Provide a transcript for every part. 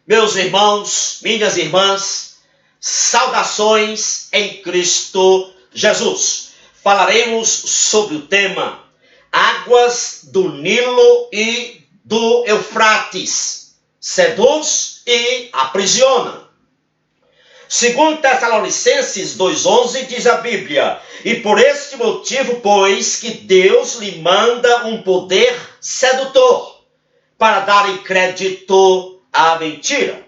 Meus irmãos, minhas irmãs, saudações em Cristo Jesus. Falaremos sobre o tema águas do Nilo e do Eufrates, seduz e aprisiona. Segundo Tessalonicenses 2,11 diz a Bíblia: e por este motivo, pois, que Deus lhe manda um poder sedutor, para dar crédito à mentira.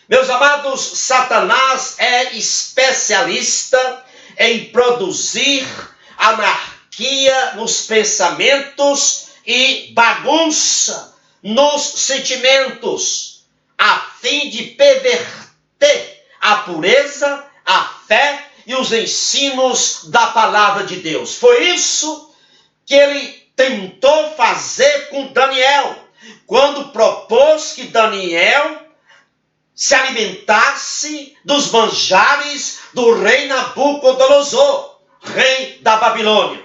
Meus amados, Satanás é especialista em produzir anarquia nos pensamentos e bagunça nos sentimentos, a fim de perverter a pureza, a fé e os ensinos da palavra de Deus. Foi isso que ele tentou fazer com Daniel, quando propôs que Daniel se alimentasse dos manjares do rei Nabucodonosor, rei da Babilônia.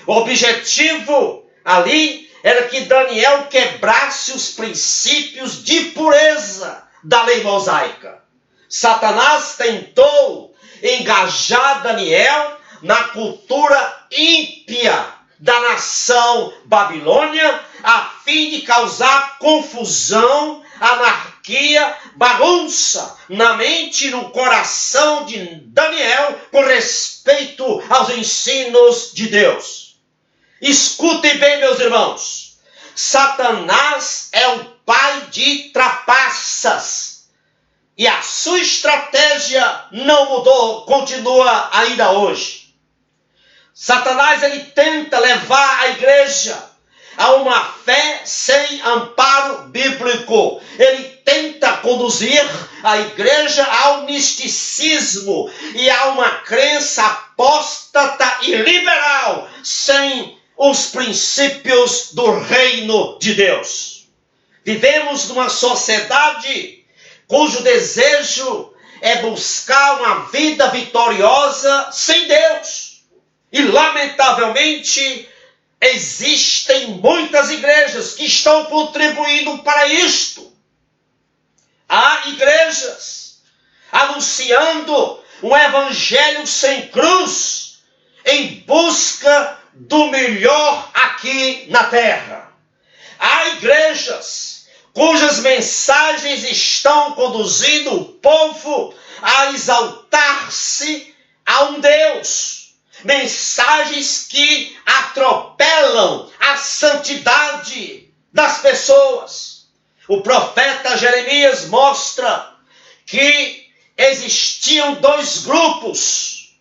O objetivo ali era que Daniel quebrasse os princípios de pureza da lei mosaica. Satanás tentou engajar Daniel na cultura ímpia da nação Babilônia, a fim de causar confusão, anarquia, bagunça na mente e no coração de Daniel com respeito aos ensinos de Deus. Escutem bem, meus irmãos. Satanás é o pai de trapaças. E a sua estratégia não mudou, continua ainda hoje. Satanás, ele tenta levar a igreja a uma fé sem amparo bíblico. Ele tenta conduzir a igreja ao misticismo e a uma crença apóstata e liberal, sem os princípios do reino de Deus. Vivemos numa sociedade cujo desejo é buscar uma vida vitoriosa sem Deus. E, lamentavelmente, existem muitas igrejas que estão contribuindo para isto. Há igrejas anunciando um evangelho sem cruz, em busca do melhor aqui na terra. Há igrejas cujas mensagens estão conduzindo o povo a exaltar-se a um Deus. Mensagens que atropelam a santidade das pessoas. O profeta Jeremias mostra que existiam dois grupos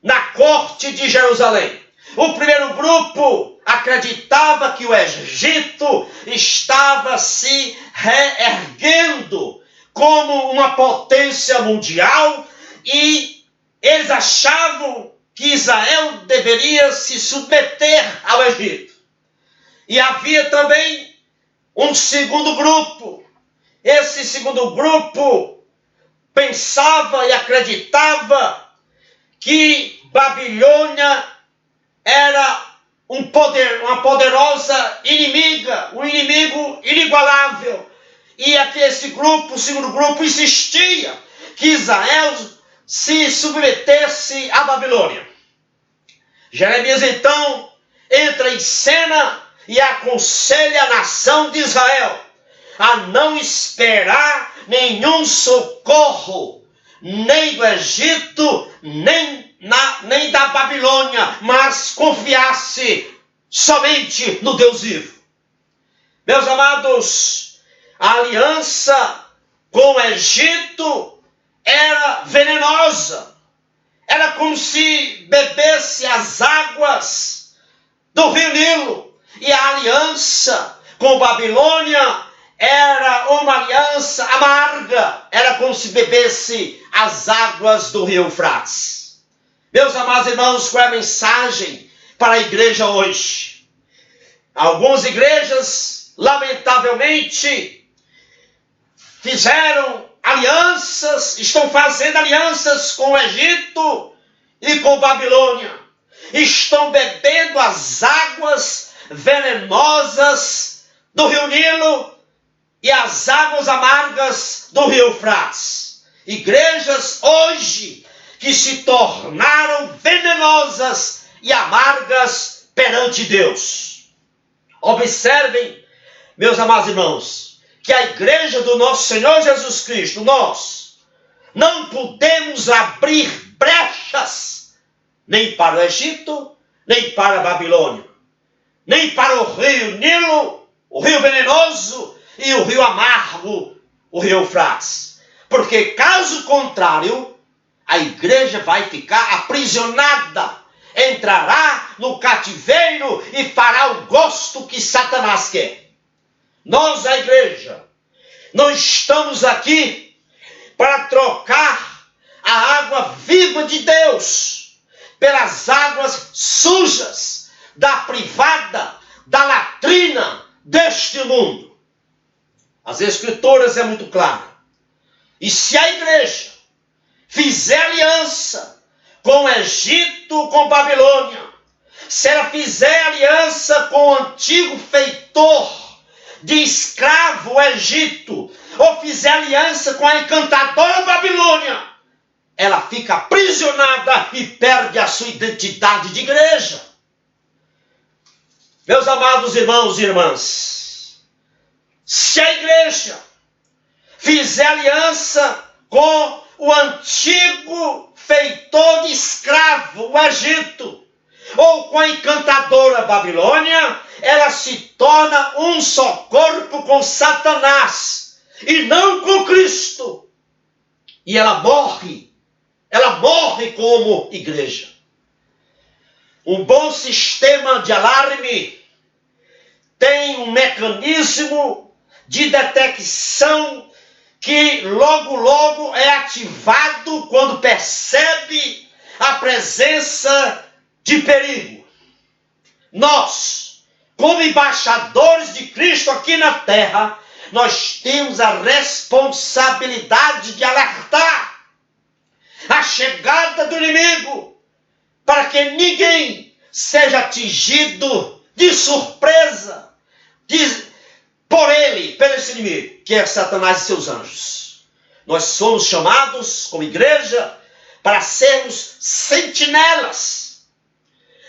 na corte de Jerusalém. O primeiro grupo acreditava que o Egito estava se reerguendo como uma potência mundial e eles achavam que Israel deveria se submeter ao Egito. E havia também um segundo grupo. Esse segundo grupo pensava e acreditava que Babilônia era uma poderosa inimiga, um inimigo inigualável. E aqui esse grupo, o segundo grupo, insistia que Israel se submetesse à Babilônia. Jeremias então entra em cena e aconselha a nação de Israel a não esperar nenhum socorro, nem do Egito, nem da Babilônia, mas confiasse somente no Deus vivo. Meus amados, a aliança com o Egito era venenosa. Era como se bebesse as águas do rio Nilo. E a aliança com Babilônia era uma aliança amarga. Era como se bebesse as águas do rio Eufrates. Meus amados irmãos, qual é a mensagem para a igreja hoje? Algumas igrejas, lamentavelmente, fizeram alianças, estão fazendo alianças com o Egito e com Babilônia. Estão bebendo as águas venenosas do rio Nilo e as águas amargas do rio Eufrates. Igrejas hoje que se tornaram venenosas e amargas perante Deus. Observem, meus amados irmãos, que a igreja do nosso Senhor Jesus Cristo, nós não podemos abrir brechas nem para o Egito, nem para a Babilônia, nem para o rio Nilo, o rio venenoso e o rio amargo, o rio Eufrates. Porque caso contrário, a igreja vai ficar aprisionada, entrará no cativeiro e fará o gosto que Satanás quer. Nós, a igreja, não estamos aqui para trocar a água viva de Deus pelas águas sujas da privada, da latrina deste mundo. As Escrituras é muito clara. E se a igreja fizer aliança com o Egito, com Babilônia, se ela fizer aliança com o antigo feitor de escravo, o Egito, ou fizer aliança com a encantadora Babilônia, ela fica aprisionada e perde a sua identidade de igreja. Meus amados irmãos e irmãs, se a igreja fizer aliança com o antigo feitor de escravo, o Egito, ou com a encantadora Babilônia, ela se torna um só corpo com Satanás e não com Cristo. E ela morre como igreja. Um bom sistema de alarme tem um mecanismo de detecção que logo é ativado quando percebe a presença de perigo. Nós, como embaixadores de Cristo aqui na terra, nós temos a responsabilidade de alertar a chegada do inimigo, para que ninguém seja atingido de surpresa por esse inimigo, que é Satanás e seus anjos. Nós somos chamados, como igreja, para sermos sentinelas.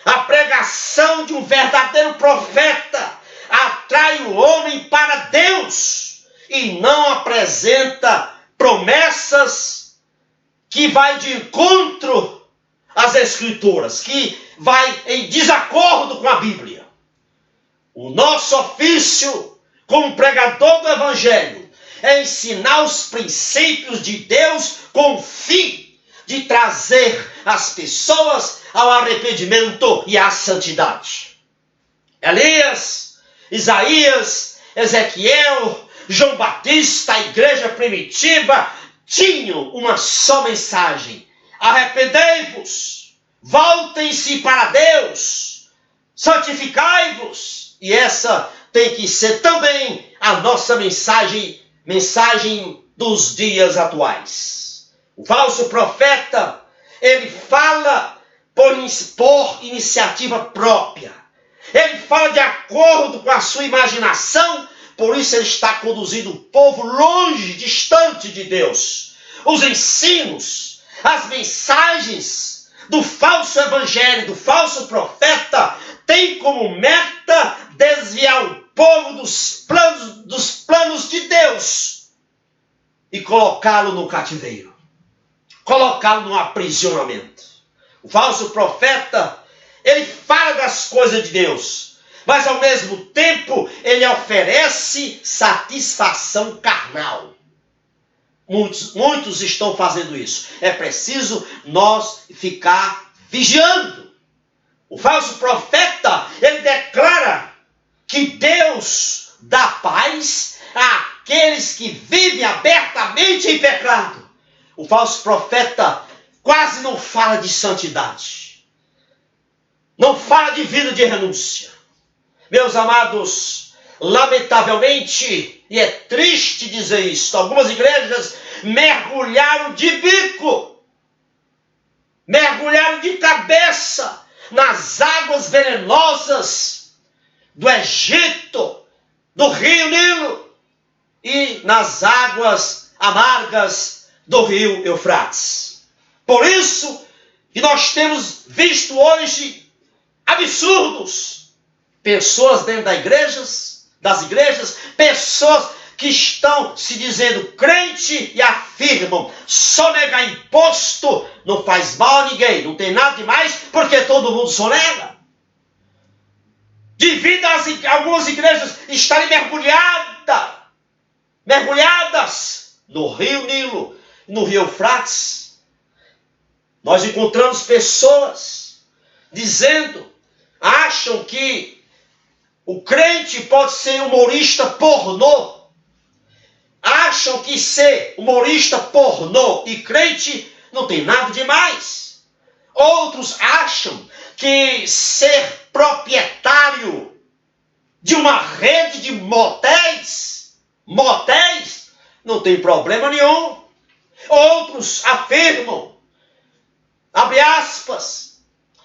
A pregação de um verdadeiro profeta atrai o homem para Deus e não apresenta promessas que vai de encontro às Escrituras, que vai em desacordo com a Bíblia. O nosso ofício como pregador do Evangelho é ensinar os princípios de Deus com o fim de trazer as pessoas ao arrependimento e à santidade. Elias, Isaías, Ezequiel, João Batista, a igreja primitiva, tinham uma só mensagem: arrependei-vos, voltem-se para Deus, santificai-vos. E essa tem que ser também a nossa mensagem dos dias atuais. O falso profeta, ele fala por iniciativa própria. Ele fala de acordo com a sua imaginação, por isso ele está conduzindo o povo longe, distante de Deus. Os ensinos, as mensagens do falso evangelho, do falso profeta, têm como meta desviar o povo dos planos de Deus e colocá-lo no cativeiro, colocá-lo no aprisionamento. O falso profeta, ele fala das coisas de Deus, mas ao mesmo tempo ele oferece satisfação carnal. Muitos estão fazendo isso. É preciso nós ficar vigiando. O falso profeta, ele declara que Deus dá paz àqueles que vivem abertamente em pecado. O falso profeta quase não fala de santidade. Não fala de vida de renúncia. Meus amados, lamentavelmente, e é triste dizer isso, algumas igrejas mergulharam de bico, mergulharam de cabeça nas águas venenosas do Egito, do rio Nilo, e nas águas amargas do rio Eufrates. Por isso que nós temos visto hoje absurdos. Pessoas dentro das igrejas, pessoas que estão se dizendo crente e afirmam: sonegar imposto não faz mal a ninguém, não tem nada demais, porque todo mundo sonega. Devido a algumas igrejas estarem mergulhadas no rio Nilo, no rio Eufrates, nós encontramos pessoas acham que o crente pode ser humorista pornô. Acham que ser humorista pornô e crente não tem nada demais. Outros acham que ser proprietário de uma rede de motéis, não tem problema nenhum. Outros afirmam, abre aspas,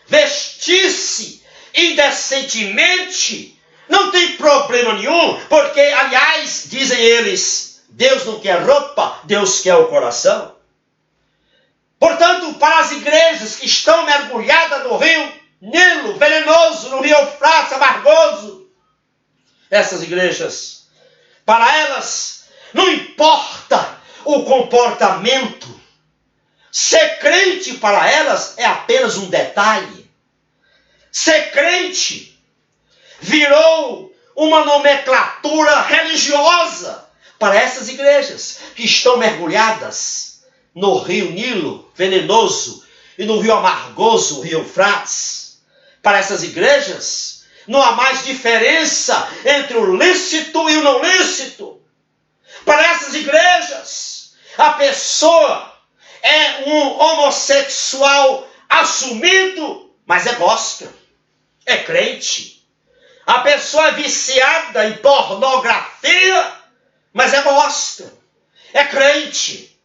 vestir-se indecentemente não tem problema nenhum, porque, aliás, dizem eles, Deus não quer roupa, Deus quer o coração. Portanto, para as igrejas que estão mergulhadas no rio Nilo, venenoso, no rio Eufrates, amargoso, essas igrejas, para elas, não importa o comportamento. Ser crente para elas é apenas um detalhe. Ser crente virou uma nomenclatura religiosa para essas igrejas que estão mergulhadas no rio Nilo, venenoso, e no rio amargoso, o rio Eufrates. Para essas igrejas, não há mais diferença entre o lícito e o não lícito. Para essas igrejas, a pessoa é um homossexual assumido, mas é gospel, é crente. A pessoa é viciada em pornografia, mas é gospel, é crente.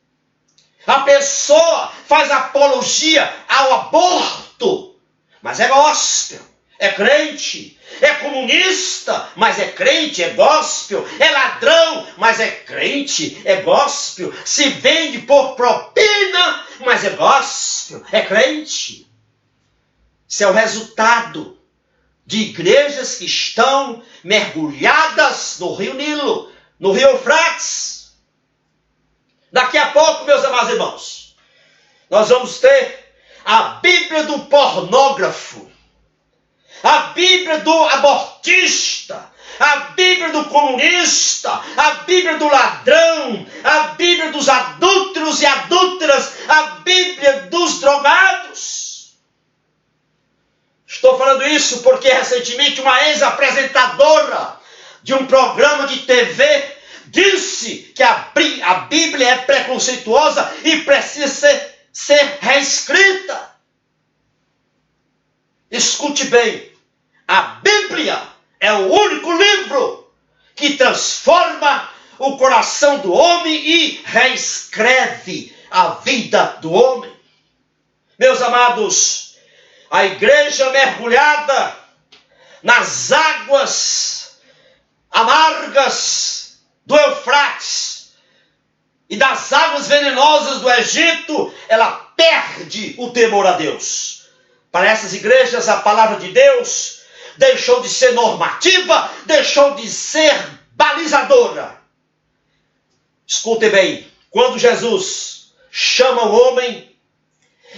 A pessoa faz apologia ao aborto, mas é gospel, é crente. É comunista, mas é crente, é gospel. É ladrão, mas é crente, é gospel. Se vende por propina, mas é gospel, é crente. Isso é o resultado de igrejas que estão mergulhadas no rio Nilo, no rio Eufrates. Daqui a pouco, meus amados irmãos, nós vamos ter a Bíblia do pornógrafo, a Bíblia do abortista, a Bíblia do comunista, a Bíblia do ladrão, a Bíblia dos adúlteros e adúlteras, a Bíblia dos drogados. Estou falando isso porque recentemente uma ex-apresentadora de um programa de TV disse que a Bíblia é preconceituosa e precisa ser reescrita. Escute bem, a Bíblia é o único livro que transforma o coração do homem e reescreve a vida do homem. Meus amados, a igreja mergulhada nas águas amargas do Eufrates e das águas venenosas do Egito, ela perde o temor a Deus. Para essas igrejas, a palavra de Deus deixou de ser normativa, deixou de ser balizadora. Escute bem, quando Jesus chama o homem,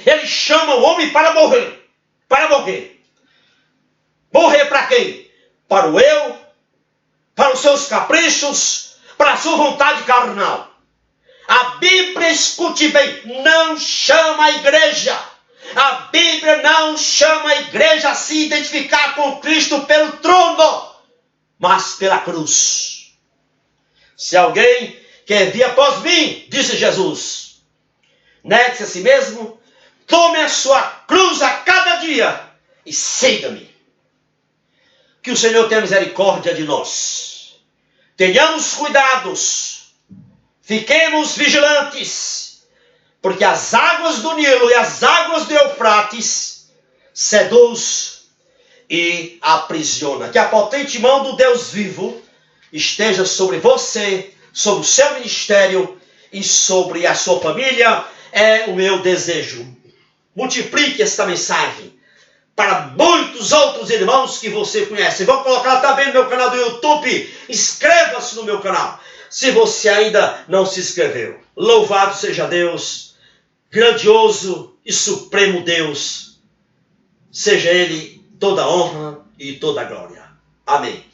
ele chama o homem para morrer. Para morrer. Morrer para quem? Para o eu, para os seus caprichos, para a sua vontade carnal. A Bíblia, escute bem, não chama a igreja. A Bíblia não chama a igreja a se identificar com Cristo pelo trono, mas pela cruz. Se alguém quer vir após mim, disse Jesus, negue-se a si mesmo, tome a sua cruz a cada dia e siga-me. Que o Senhor tenha misericórdia de nós. Tenhamos cuidados, fiquemos vigilantes, porque as águas do Nilo e as águas do Eufrates seduz e aprisiona. Que a potente mão do Deus vivo esteja sobre você, sobre o seu ministério e sobre a sua família. É o meu desejo. Multiplique esta mensagem para muitos outros irmãos que você conhece. Vou colocar também no meu canal do YouTube. Inscreva-se no meu canal, se você ainda não se inscreveu. Louvado seja Deus, grandioso e supremo Deus. Seja Ele toda honra e toda glória. Amém.